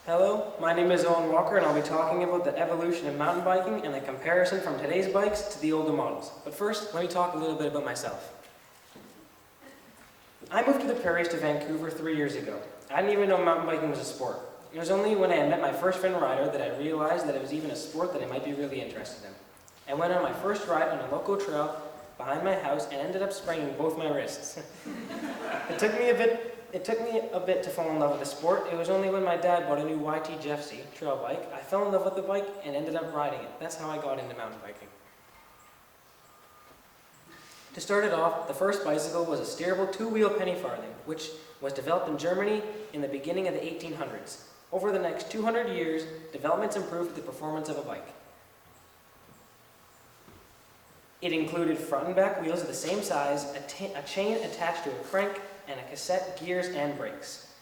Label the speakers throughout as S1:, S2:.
S1: Hello, my name is Owen Walker and I'll be talking about the evolution of mountain biking and the comparison from today's bikes to the older models. But first, let me talk a little bit about myself. I moved to the prairies to Vancouver 3 years ago. I didn't even know mountain biking was a sport. It was only when I met my first friend rider that I realized that it was even a sport that I might be really interested in. I went on my first ride on a local trail behind my house and ended up spraining both my wrists. It took me a bit to fall in love with the sport. It was only when my dad bought a new YT Jeffsy trail bike, I fell in love with the bike and ended up riding it. That's how I got into mountain biking. To start it off, the first bicycle was a steerable two-wheel penny farthing, which was developed in Germany in the beginning of the 1800s. Over the next 200 years, developments improved the performance of a bike. It included front and back wheels of the same size, a chain attached to a crank, and a cassette, gears, and brakes.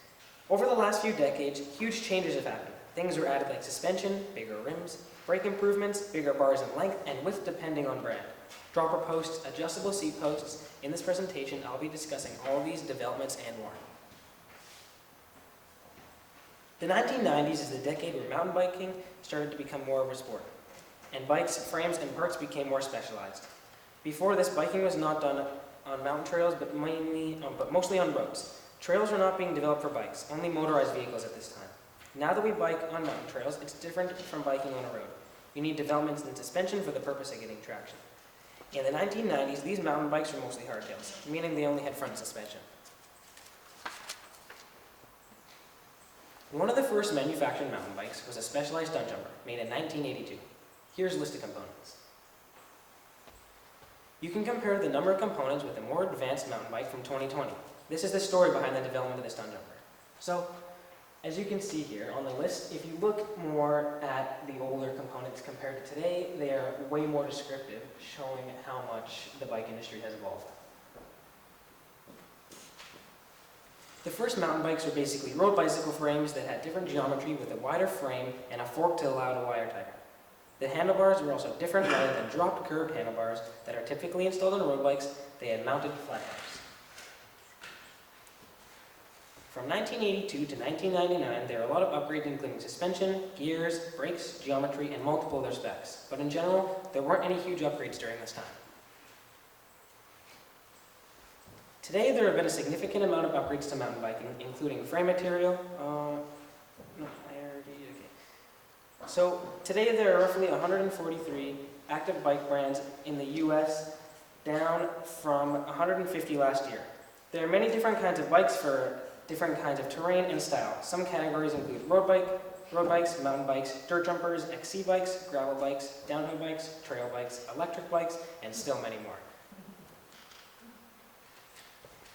S1: Over the last few decades, huge changes have happened. Things were added like suspension, bigger rims, brake improvements, bigger bars in length and width depending on brand, dropper posts, adjustable seat posts. In this presentation, I'll be discussing all these developments and more. The 1990s is the decade where mountain biking started to become more of a sport, and bikes, frames, and parts became more specialized. Before this, biking was not done on mountain trails, but mostly on roads. Trails are not being developed for bikes, only motorized vehicles at this time. Now that we bike on mountain trails, it's different from biking on a road. You need developments in suspension for the purpose of getting traction. In the 1990s, these mountain bikes were mostly hardtails, meaning they only had front suspension. One of the first manufactured mountain bikes was a specialized stunt jumper, made in 1982. Here's a list of components. You can compare the number of components with a more advanced mountain bike from 2020. This is the story behind the development of the stunt jumper. So, as you can see here on the list, if you look more at the older components compared to today, they are way more descriptive, showing how much the bike industry has evolved. The first mountain bikes were basically road bicycle frames that had different geometry with a wider frame and a fork to allow the wire tire. The handlebars were also different. Rather than dropped curved handlebars that are typically installed on road bikes, they had mounted flat tires. From 1982 to 1999, there were a lot of upgrades including suspension, gears, brakes, geometry, and multiple other specs. But in general, there weren't any huge upgrades during this time. Today, there have been a significant amount of upgrades to mountain biking, including frame material. So today there are roughly 143 active bike brands in the US, down from 150 last year. There are many different kinds of bikes for different kinds of terrain and style. Some categories include road bikes, mountain bikes, dirt jumpers, XC bikes, gravel bikes, downhill bikes, trail bikes, electric bikes, and still many more.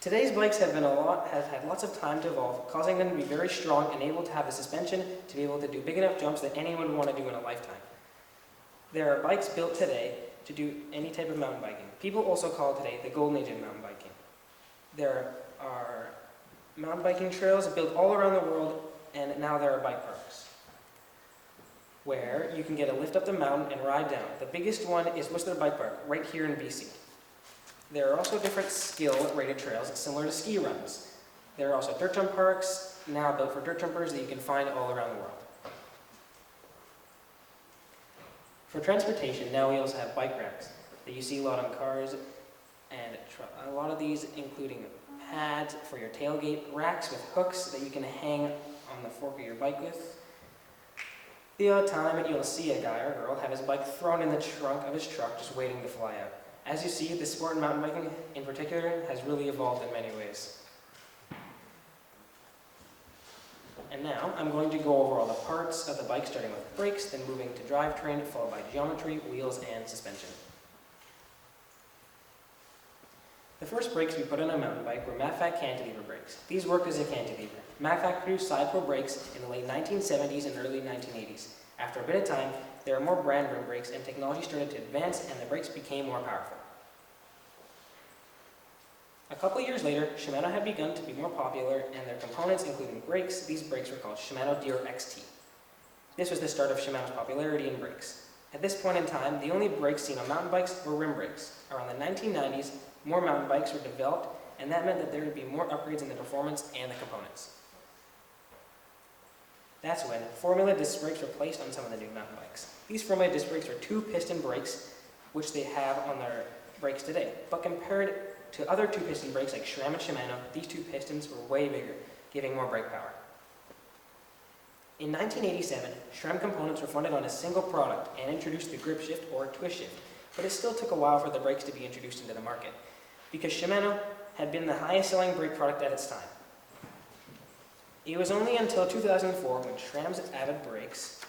S1: Today's bikes have had lots of time to evolve, causing them to be very strong and able to have the suspension to be able to do big enough jumps that anyone would want to do in a lifetime. There are bikes built today to do any type of mountain biking. People also call today the golden age of mountain biking. There are mountain biking trails built all around the world, and now there are bike parks where you can get a lift up the mountain and ride down. The biggest one is Whistler Bike Park, right here in BC. There are also different skill-rated trails similar to ski runs. There are also dirt jump parks, now built for dirt jumpers, that you can find all around the world. For transportation, now we also have bike racks that you see a lot on cars, and a lot of these including pads for your tailgate, racks with hooks that you can hang on the fork of your bike with. The odd time you'll see a guy or girl have his bike thrown in the trunk of his truck just waiting to fly out. As you see, the sport in mountain biking in particular has really evolved in many ways. And now I'm going to go over all the parts of the bike, starting with brakes, then moving to drivetrain, followed by geometry, wheels, and suspension. The first brakes we put on a mountain bike were Maffac cantilever brakes. These worked as a cantilever. Maffac produced side-pro brakes in the late 1970s and early 1980s. After a bit of time, there were more brand rim brakes and technology started to advance and the brakes became more powerful. A couple of years later, Shimano had begun to be more popular and their components including brakes. These brakes were called Shimano Deere XT. This was the start of Shimano's popularity in brakes. At this point in time, the only brakes seen on mountain bikes were rim brakes. Around the 1990s, more mountain bikes were developed and that meant that there would be more upgrades in the performance and the components. That's when formula disc brakes were placed on some of the new mountain bikes. These formula disc brakes are 2-piston brakes, which they have on their brakes today. But compared to other 2-piston brakes like SRAM and Shimano, these 2 pistons were way bigger, giving more brake power. In 1987, SRAM components were funded on a single product and introduced the grip shift or twist shift, but it still took a while for the brakes to be introduced into the market, because Shimano had been the highest selling brake product at its time. It was only until 2004 when SRAM's Avid brakes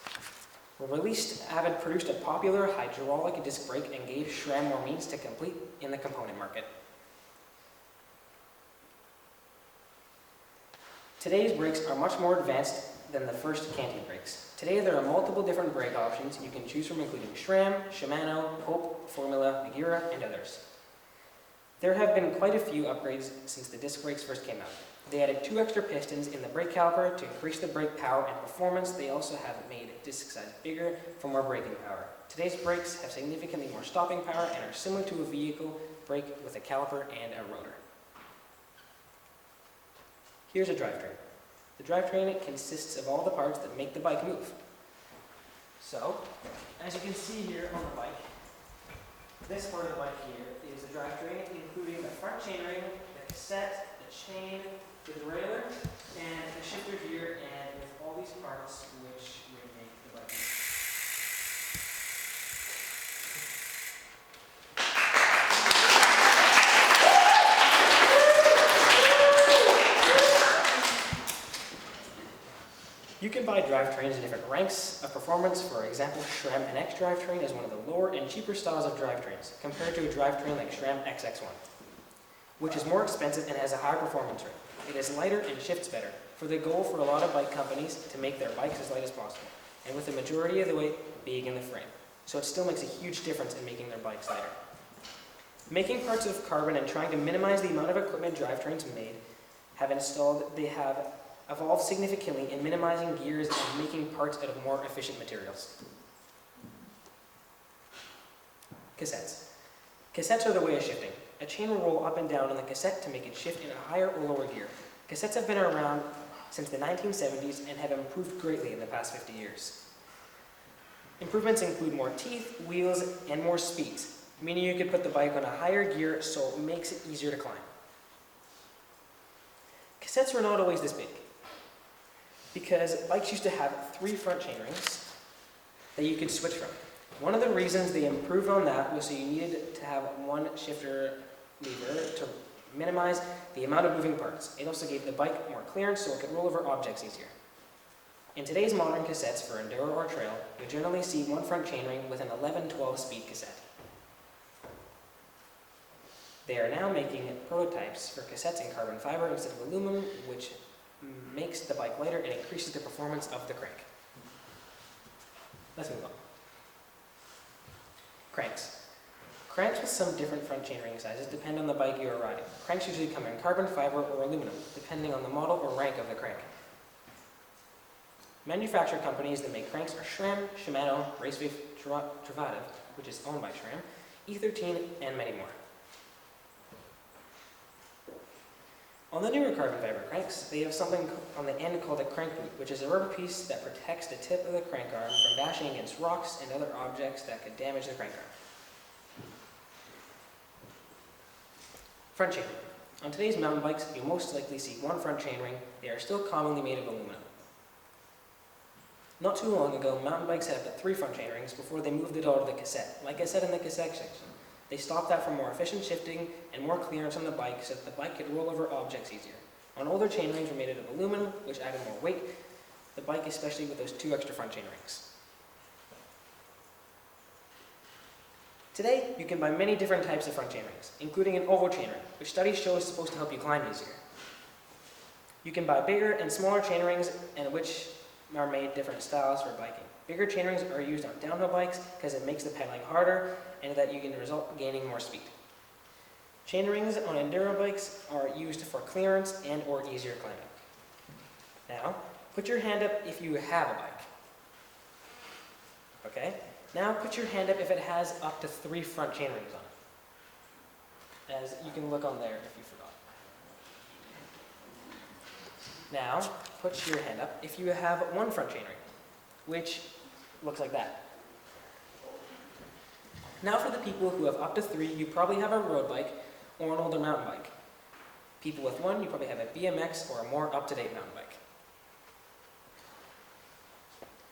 S1: were released. Avid produced a popular hydraulic disc brake and gave SRAM more means to compete in the component market. Today's brakes are much more advanced than the first canting brakes. Today there are multiple different brake options you can choose from, including SRAM, Shimano, Hope, Formula, Magura, and others. There have been quite a few upgrades since the disc brakes first came out. They added 2 extra pistons in the brake caliper to increase the brake power and performance. They also have made disc size bigger for more braking power. Today's brakes have significantly more stopping power and are similar to a vehicle brake with a caliper and a rotor. Here's a drivetrain. The drivetrain consists of all the parts that make the bike move. So, as you can see here on the bike, this part of the bike here is the drivetrain, including the front chainring, the cassette, the chain, the derailleur, and the shifter here, and with all these parts which would make the bike move. You can buy drivetrains in different ranks of performance. For example, SRAM NX drivetrain is one of the lower and cheaper styles of drivetrains, compared to a drivetrain like SRAM XX1, which is more expensive and has a higher performance rate. It is lighter and shifts better, for the goal for a lot of bike companies to make their bikes as light as possible, and with the majority of the weight being in the frame. So it still makes a huge difference in making their bikes lighter. Making parts of carbon and trying to minimize the amount of equipment drivetrains they have evolved significantly in minimizing gears and making parts out of more efficient materials. Cassettes. Cassettes are the way of shifting. A chain will roll up and down on the cassette to make it shift in a higher or lower gear. Cassettes have been around since the 1970s and have improved greatly in the past 50 years. Improvements include more teeth, wheels, and more speeds, meaning you could put the bike on a higher gear so it makes it easier to climb. Cassettes were not always this big, because bikes used to have 3 front chainrings that you could switch from. One of the reasons they improved on that was so you needed to have one shifter lever to minimize the amount of moving parts. It also gave the bike more clearance so it could roll over objects easier. In today's modern cassettes for enduro or trail, you generally see one front chainring with an 11-12 speed cassette. They are now making prototypes for cassettes in carbon fiber instead of aluminum, which makes the bike lighter and increases the performance of the crank. Let's move on. Cranks. Cranks with some different front chainring sizes depend on the bike you are riding. Cranks usually come in carbon fiber or aluminum, depending on the model or rank of the crank. Manufacturer companies that make cranks are SRAM, Shimano, Raceway Travative, which is owned by SRAM, E13, and many more. On the newer carbon fiber cranks, they have something on the end called a crank boot, which is a rubber piece that protects the tip of the crank arm from bashing against rocks and other objects that could damage the crank arm. Front chainring. On today's mountain bikes, you'll most likely see one front chainring. They are still commonly made of aluminum. Not too long ago, mountain bikes had up to 3 front chainrings before they moved it all to the cassette. Like I said in the cassette section, they stopped that for more efficient shifting and more clearance on the bike so that the bike could roll over objects easier. On older chainrings were made out of aluminum, which added more weight, the bike especially with those 2 extra front chainrings. Today, you can buy many different types of front chainrings, including an oval chainring, which studies show is supposed to help you climb easier. You can buy bigger and smaller chainrings, and which are made different styles for biking. Bigger chainrings are used on downhill bikes because it makes the pedaling harder and that you can result gaining more speed. Chainrings on enduro bikes are used for clearance and or easier climbing. Now, put your hand up if you have a bike. Okay? Now put your hand up if it has up to 3 front chainrings on it. As you can look on there if you forgot. Now, put your hand up if you have one front chainring, which looks like that. Now for the people who have up to 3, you probably have a road bike or an older mountain bike. People with 1, you probably have a BMX or a more up-to-date mountain bike.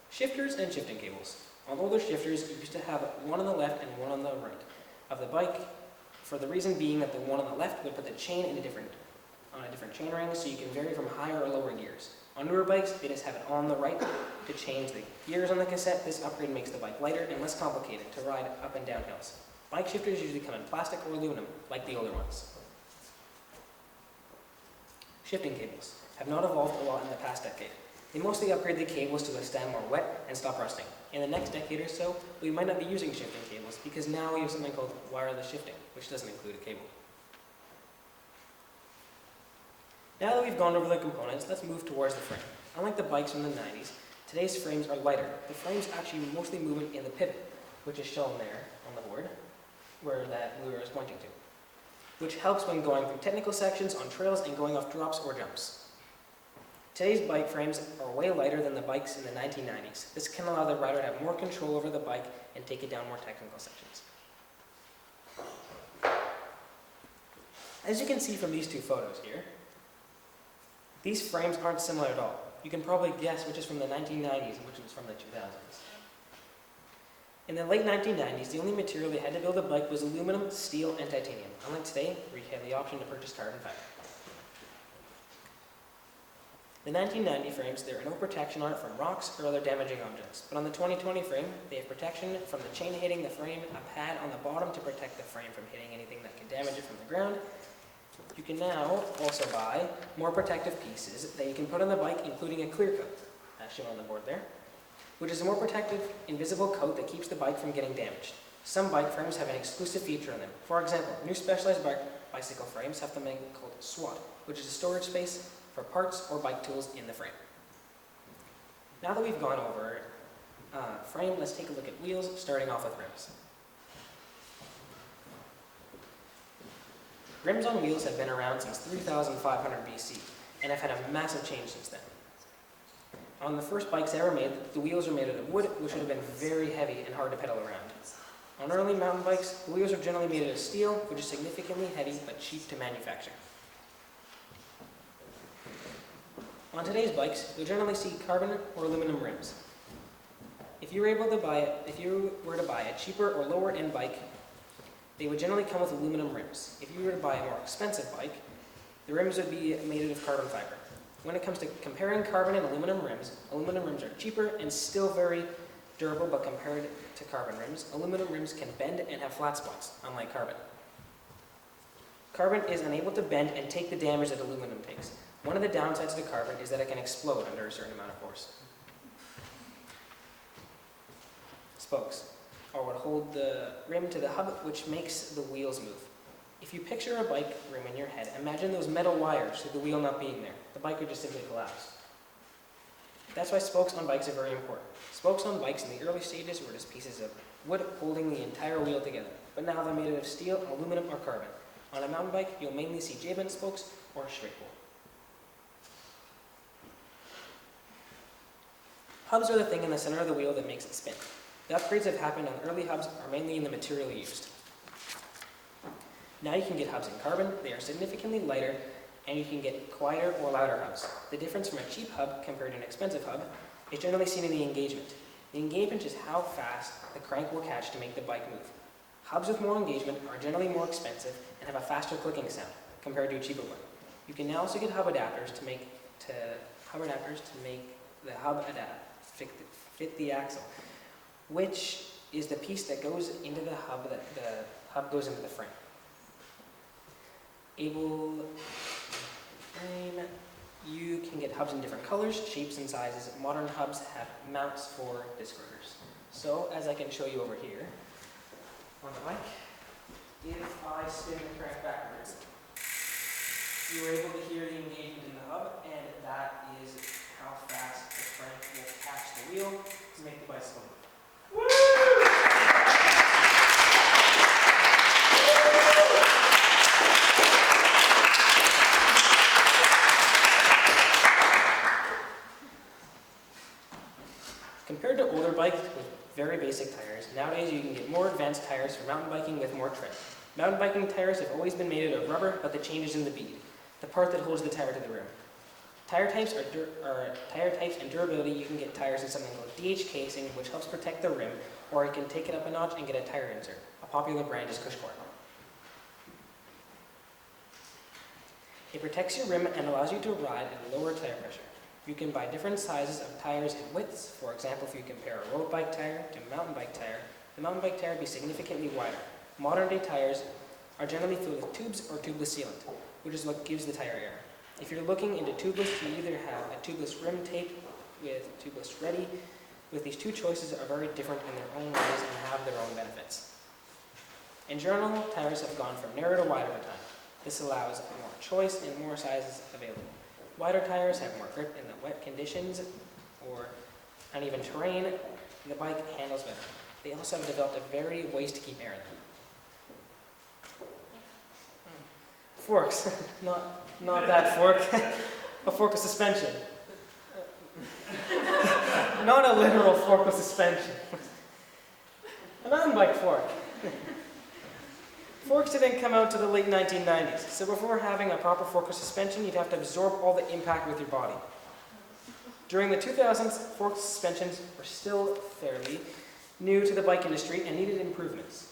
S1: Shifters and shifting cables. On older shifters, you used to have one on the left and one on the right of the bike, for the reason being that the one on the left would put the chain on a different chain ring, so you can vary from higher or lower gears. On newer bikes, they just have it on the right to change the gears on the cassette. This upgrade makes the bike lighter and less complicated to ride up and down hills. Bike shifters usually come in plastic or aluminum, like the older ones. Shifting cables have not evolved a lot in the past decade. They mostly upgrade the cables to withstand more wet and stop rusting. In the next decade or so, we might not be using shifting cables because now we have something called wireless shifting, which doesn't include a cable. Now that we've gone over the components, let's move towards the frame. Unlike the bikes from the 90s, today's frames are lighter. The frame's actually mostly moving in the pivot, which is shown there on the board, where that blue arrow is pointing to, which helps when going through technical sections on trails and going off drops or jumps. Today's bike frames are way lighter than the bikes in the 1990s. This can allow the rider to have more control over the bike and take it down more technical sections. As you can see from these 2 photos here, these frames aren't similar at all. You can probably guess which is from the 1990s and which was from the 2000s. In the late 1990s, the only material they had to build a bike was aluminum, steel, and titanium. Unlike today, where you have the option to purchase carbon fiber. The 1990 frames, there are no protection on it from rocks or other damaging objects. But on the 2020 frame, they have protection from the chain hitting the frame, a pad on the bottom to protect the frame from hitting anything that can damage it from the ground. You can now also buy more protective pieces that you can put on the bike, including a clear coat, as shown on the board there, which is a more protective, invisible coat that keeps the bike from getting damaged. Some bike frames have an exclusive feature on them. For example, new specialized bicycle frames have something called SWAT, which is a storage space for parts or bike tools in the frame. Now that we've gone over frame, let's take a look at wheels, starting off with rims. Rims on wheels have been around since 3500 BC and have had a massive change since then. On the first bikes ever made, the wheels were made out of wood, which would have been very heavy and hard to pedal around. On early mountain bikes, the wheels are generally made out of steel, which is significantly heavy but cheap to manufacture. On today's bikes, you'll generally see carbon or aluminum rims. If you were to buy a cheaper or lower end bike, they would generally come with aluminum rims. If you were to buy a more expensive bike, the rims would be made out of carbon fiber. When it comes to comparing carbon and aluminum rims are cheaper and still very durable, but compared to carbon rims, aluminum rims can bend and have flat spots, unlike carbon. Carbon is unable to bend and take the damage that aluminum takes. One of the downsides to carbon is that it can explode under a certain amount of force. Spokes or would hold the rim to the hub, which makes the wheels move. If you picture a bike rim in your head, imagine those metal wires with the wheel not being there. The bike would just simply collapse. That's why spokes on bikes are very important. Spokes on bikes in the early stages were just pieces of wood holding the entire wheel together, but now they're made out of steel, aluminum, or carbon. On a mountain bike, you'll mainly see J-bend spokes or straight bolt. Hubs are the thing in the center of the wheel that makes it spin. The upgrades that have happened on early hubs are mainly in the material used. Now you can get hubs in carbon. They are significantly lighter, and you can get quieter or louder hubs. The difference from a cheap hub compared to an expensive hub is generally seen in the engagement. The engagement is how fast the crank will catch to make the bike move. Hubs with more engagement are generally more expensive and have a faster clicking sound compared to a cheaper one. You can now also get hub adapters to make the hub fit the axle, which is the piece that goes into the hub that the hub goes into the frame. You can get hubs in different colors, shapes, and sizes. Modern hubs have mounts for disc rotors. So, as I can show you over here on the bike, if I spin the crank backwards, you are able to hear the engagement in the hub, and that is how fast the crank will catch the wheel to make the bicycle move. Nowadays, you can get more advanced tires for mountain biking with more tread. Mountain biking tires have always been made out of rubber, but the change is in the bead, the part that holds the tire to the rim. Tire types and durability. You can get tires in something called DH casing, which helps protect the rim, or you can take it up a notch and get a tire insert. A popular brand is Cushcore. It protects your rim and allows you to ride at a lower tire pressure. You can buy different sizes of tires and widths. For example, if you compare a road bike tire to a mountain bike tire, the mountain bike tire will be significantly wider. Modern day tires are generally filled with tubes or tubeless sealant, which is what gives the tire air. If you're looking into tubeless, you either have a tubeless rim tape with tubeless ready. With these two choices are very different in their own ways and have their own benefits. In general, tires have gone from narrow to wide over time. This allows more choice and more sizes available. Wider tires have more grip in the wet conditions or uneven terrain. The bike handles better. They also have developed a variety of ways to keep air in them. Forks, not that fork, a fork of suspension. Not a literal fork of suspension. A mountain bike fork. Forks didn't come out to the late 1990s, so before having a proper fork of suspension, you'd have to absorb all the impact with your body. During the 2000s, fork suspensions were still fairly new to the bike industry and needed improvements.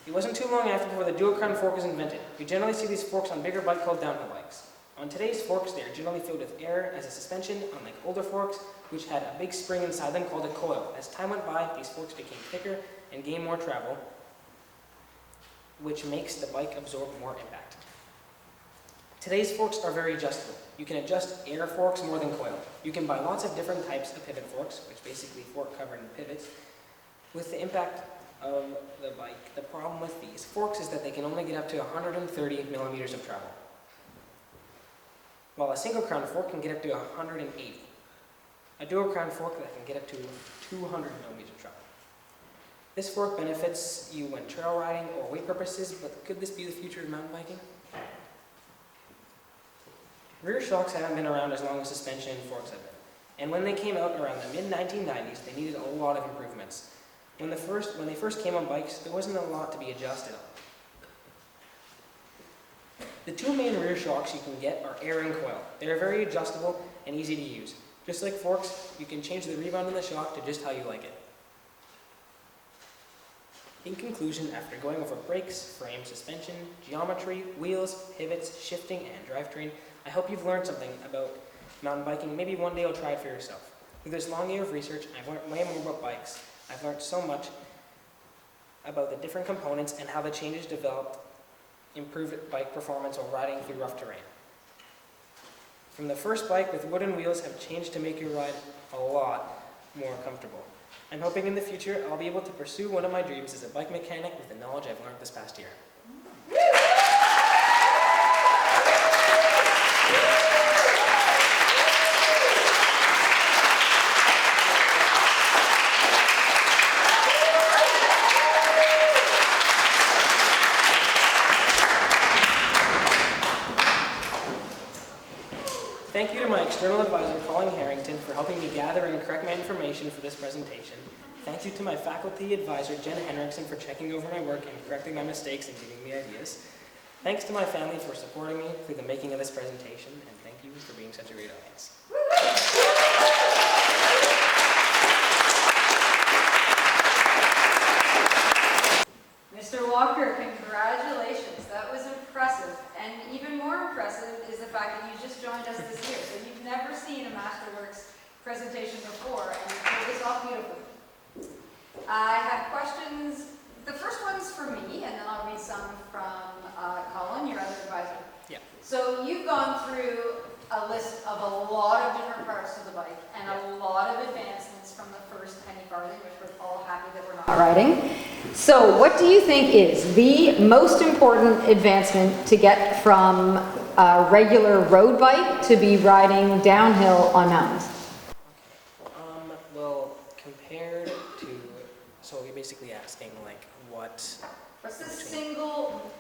S1: It wasn't too long after before the dual crown fork was invented. We generally see these forks on bigger bikes called downhill bikes. On today's forks, they are generally filled with air as a suspension, unlike older forks, which had a big spring inside them called a coil. As time went by, these forks became thicker and gained more travel, which makes the bike absorb more impact. Today's forks are very adjustable. You can adjust air forks more than coil. You can buy lots of different types of pivot forks, which basically fork covered in pivots, with the impact of the bike. The problem with these forks is that they can only get up to 130 millimeters of travel, while a single crown fork can get up to 180. A dual crown fork that can get up to 200 millimeters of travel. This fork benefits you when trail riding or weight purposes, but could this be the future of mountain biking? Rear shocks haven't been around as long as suspension forks have been, and when they came out around the mid-1990s, they needed a lot of improvements. When they first came on bikes, there wasn't a lot to be adjusted on. The two main rear shocks you can get are air and coil. They are very adjustable and easy to use. Just like forks, you can change the rebound in the shock to just how you like it. In conclusion, after going over brakes, frame, suspension, geometry, wheels, pivots, shifting, and drivetrain, I hope you've learned something about mountain biking. Maybe one day you'll try it for yourself. Through this long year of research, I've learned way more about bikes. I've learned so much about the different components and how the changes developed improved bike performance while riding through rough terrain. From the first bike with wooden wheels have changed to make your ride a lot more comfortable. I'm hoping in the future I'll be able to pursue one of my dreams as a bike mechanic with the knowledge I've learned this past year. Thank you to my external advisor, Colin Harrington, for helping me gather and correct my information for this presentation. Thank you to my faculty advisor, Jen Henriksen, for checking over my work and correcting my mistakes and giving me ideas. Thanks to my family for supporting me through the making of this presentation, and thank you for being such a great audience.
S2: Mr. Walker, congratulations. That was impressive. And even more impressive is the fact that you just joined us this year. So you've never seen a Masterworks presentation before, and you pulled this off beautifully. I have questions. The first one's for me, and then I'll read some from Colin, your other advisor.
S1: Yeah.
S2: So you've gone through a list of a lot of different parts of the bike and a lot of advancements from the first penny farthing, which we're all happy that we're not riding. So what do you think is the most important advancement to get from a regular road bike to be riding downhill on mountains?
S1: Well, compared to, so you're basically asking like what's
S2: the single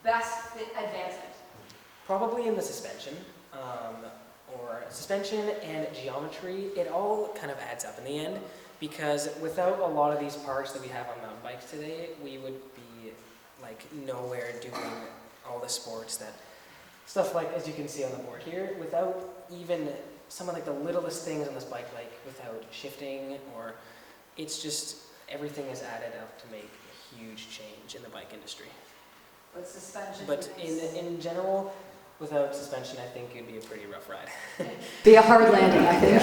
S2: best advancement?
S1: Probably in the suspension, or suspension and geometry. It all kind of adds up in the end. because without a lot of these parts that we have on mountain bikes today, we would be like nowhere doing all the sports that, stuff like, as you can see on the board here, without even some of like the littlest things on this bike, like without shifting, or it's just, everything is added up to make a huge change in the bike industry.
S2: But suspension.
S1: But in general, without suspension, I think it'd be a pretty rough ride.
S2: Be a hard landing, I think.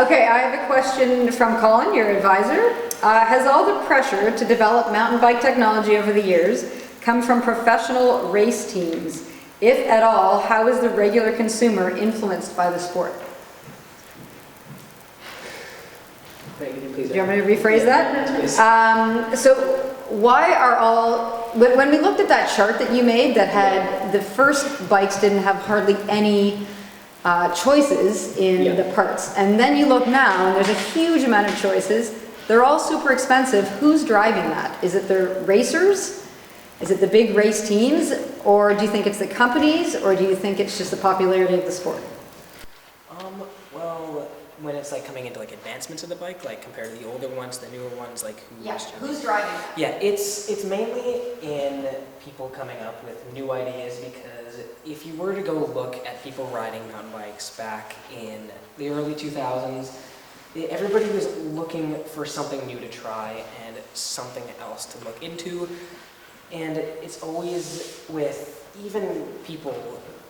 S2: Okay, I have a question from Colin, your advisor. Has all the pressure to develop mountain bike technology over the years come from professional race teams? If at all, how is the regular consumer influenced by the sport? Do you want me to rephrase that? So why are all, when we looked at that chart that you made that had the first bikes didn't have hardly any choices in the parts, and then you look now and there's a huge amount of choices, they're all super expensive. Who's driving that? Is it the racers? Is it the big race teams? Or do you think it's the companies? Or do you think it's just the popularity of the sport?
S1: Well, when it's like coming into like advancements of the bike, like compared to the older ones, the newer ones, like
S2: who's driving that?
S1: Yeah, it's mainly in people coming up with new ideas, because if you were to go look at people riding mountain bikes back in the early 2000s, everybody was looking for something new to try and something else to look into. And it's always with even people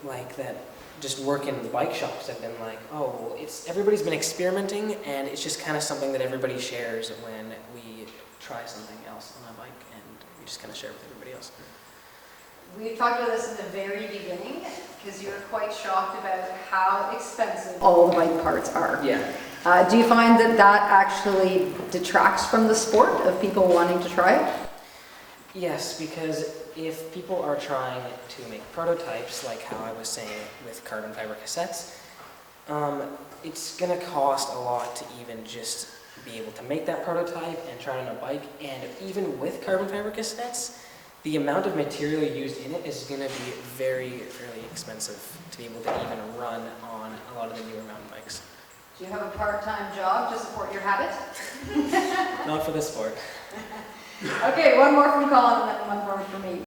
S1: like that just work in the bike shops have been like, oh, everybody's been experimenting, and it's just kind of something that everybody shares when we try something else on a bike, and we just kind of share with everybody else.
S2: We talked about this in the very beginning, because you were quite shocked about how expensive all the bike parts are.
S1: Yeah.
S2: Do you find that that actually detracts from the sport of people wanting to try it?
S1: Yes, because if people are trying to make prototypes, like how I was saying with carbon fiber cassettes, it's going to cost a lot to even just be able to make that prototype and try it on a bike. And even with carbon fiber cassettes, the amount of material used in it is going to be fairly expensive to be able to even run on a lot of the newer mountain bikes.
S2: Do you have a part-time job to support your habit?
S1: Not for this sport.
S2: Okay, one more from Colin and then one more from me.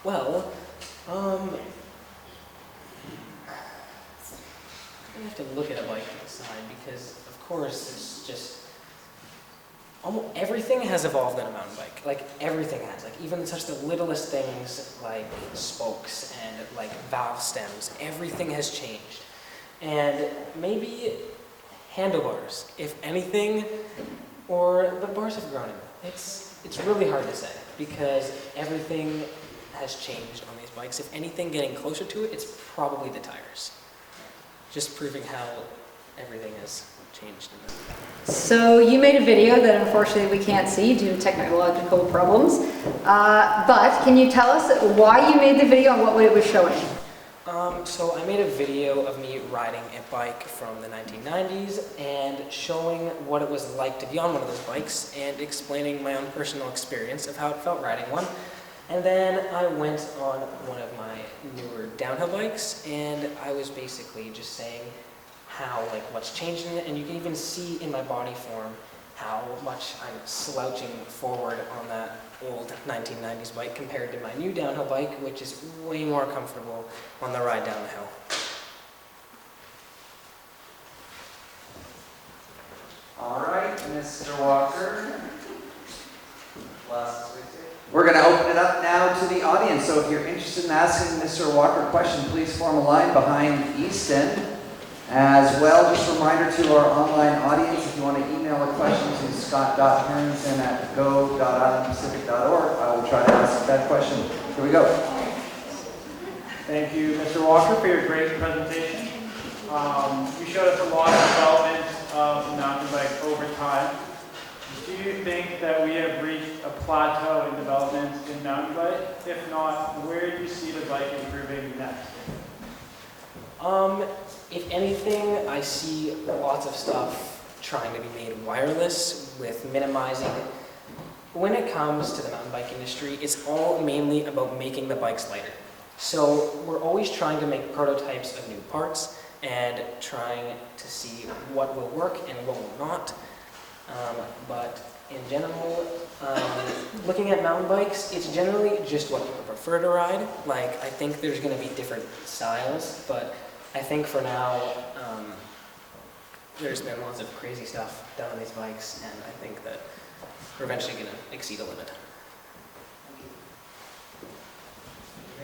S1: Well, I have to look at a bike to decide, because of course it's just, almost everything has evolved in a mountain bike. Like everything has, like even such the littlest things like spokes and like valve stems, everything has changed. And maybe handlebars, if anything, or the bars have grown in. It's really hard to say, because everything has changed on these bikes. If anything, getting closer to it, it's probably the tires. Just proving how everything has changed in them.
S2: So you made a video that unfortunately we can't see due to technological problems, but can you tell us why you made the video and what it was showing?
S1: So I made a video of me riding a bike from the 1990s and showing what it was like to be on one of those bikes and explaining my own personal experience of how it felt riding one. And then I went on one of my newer downhill bikes, and I was basically just saying how, like, what's changed in it, and you can even see in my body form how much I'm slouching forward on that old 1990s bike compared to my new downhill bike, which is way more comfortable on the ride down the hill.
S3: All right, Mr. Walker. We're going to open it up now to the audience. So if you're interested in asking Mr. Walker a question, please form a line behind Easton. As well, just a reminder to our online audience, if you want to email a question to scott.hermanson@go.islandpacific.org, I will try to ask that question. Here we go.
S4: Thank you, Mr. Walker, for your great presentation. You showed us a lot of development of the mountain bike over time. Do you think that we have reached a plateau in development in mountain bike? If not, where do you see the bike improving next?
S1: If anything, I see lots of stuff trying to be made wireless with minimizing. When it comes to the mountain bike industry, it's all mainly about making the bikes lighter. So we're always trying to make prototypes of new parts and trying to see what will work and what will not. But in general, looking at mountain bikes, it's generally just what people prefer to ride. Like, I think there's going to be different styles, but I think for now, there's been lots of crazy stuff done on these bikes, and I think that we're eventually going to exceed a limit.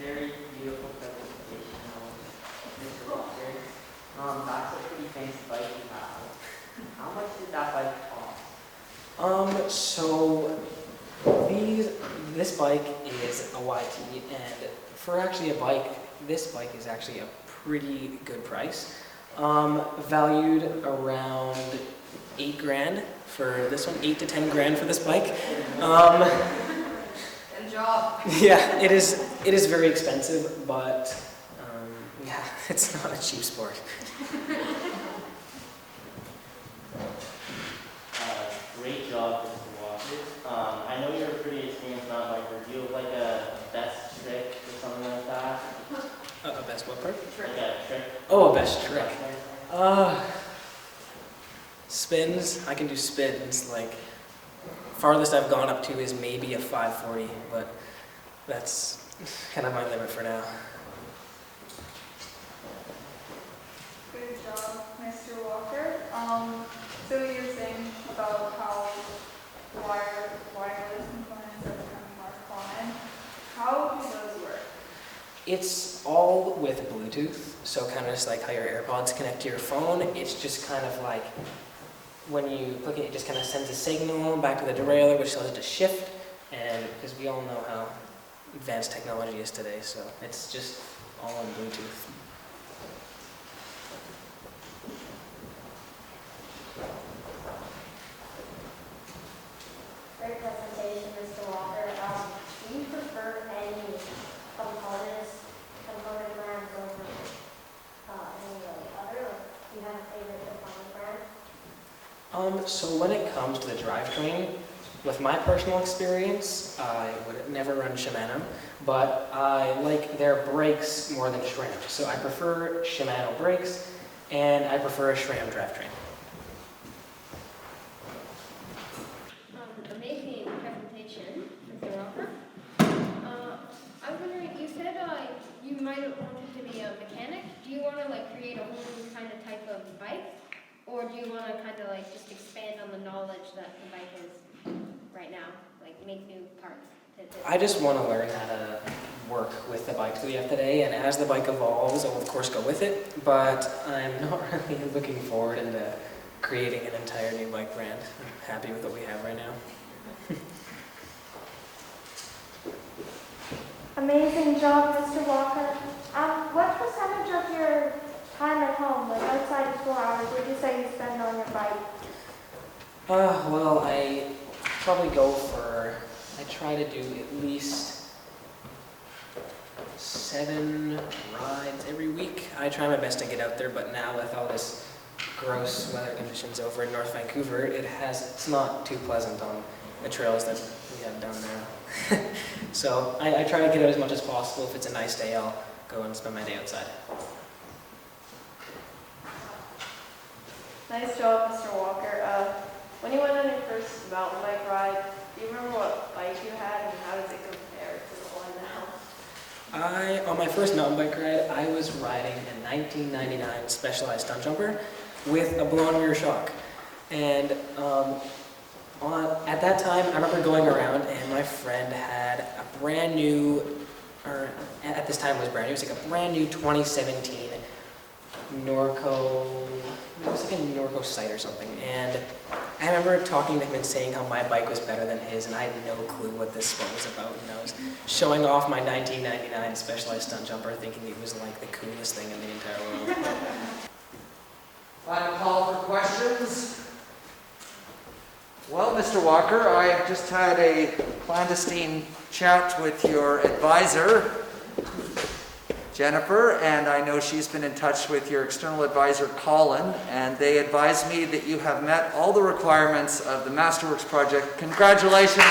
S5: Very beautiful presentation, Mr. Walker. That's a pretty fancy bike you have. How much did that bike cost?
S1: So this bike is a YT, and for actually a bike, this bike is actually a pretty good price. Valued around $8 grand for this one, 8 to 10 grand for this bike.
S2: Good job.
S1: Yeah, it is very expensive, but yeah, it's not a cheap sport.
S5: Great job, Mr. Walker. I know you're a pretty experienced mountain biker. Do you have like a best trick or something like that?
S1: A best what part?
S5: Like a trick?
S1: Oh, a best trick. Spins. I can do spins. Like, farthest I've gone up to is maybe a 540, but that's kind of my limit for now.
S6: Good job, Mr. Walker. So you were saying about how wireless components are becoming more common. How do those work?
S1: It's all with Bluetooth, so kind of just like how your AirPods connect to your phone. It's just kind of like when you click it, it just kind of sends a signal back to the derailleur, which tells it to shift. And because we all know how advanced technology is today, so it's just all on Bluetooth.
S7: Great presentation, Mr. Walker. Do you prefer any component brands over any other? Or do you have a favorite component brand?
S1: So when it comes to the drivetrain, with my personal experience, I would never run Shimano, but I like their brakes more than SRAM. So I prefer Shimano brakes, and I prefer a SRAM drivetrain.
S8: Amazing presentation, Mr. Walker. I was wondering, you said you might have wanted to be a mechanic. Do you want to create a whole new kind of type of bike? Or do you want to kind of just expand on the knowledge that the bike is right now? Make new parts?
S1: I just want to learn how to work with the bikes we have today, and as the bike evolves, I'll of course go with it, but I'm not really looking forward into creating an entire new bike brand. I'm happy with what we have right now.
S7: Amazing job, Mr. Walker. What percentage of your time at home, outside of school hours, would you say you spend on your bike?
S1: Well, I probably I try to do at least 7 rides every week. I try my best to get out there, but now with all this gross weather conditions over in North Vancouver, it's not too pleasant on the trails that we have down there. So I try to get out as much as possible. If it's a nice day, I'll go and spend my day outside.
S6: Nice job, Mr. Walker. When you went on your first mountain bike ride, do you remember what bike you had and how does it compare to the one now?
S1: On my first mountain bike ride, I was riding a 1999 Specialized stunt jumper with a blown rear shock. And at that time, I remember going around and my friend had a brand new, or at this time it was brand new, it was like a brand new 2017 Norco, it was like a Norco Sight or something. And I remember talking to him and saying how my bike was better than his, and I had no clue what this sport was about. And I was showing off my 1999 Specialized stunt jumper, thinking it was like the coolest thing in the entire world.
S3: Final call for questions. Well, Mr. Walker, I have just had a clandestine chat with your advisor, Jennifer, and I know she's been in touch with your external advisor, Colin, and they advised me that you have met all the requirements of the Masterworks project. Congratulations.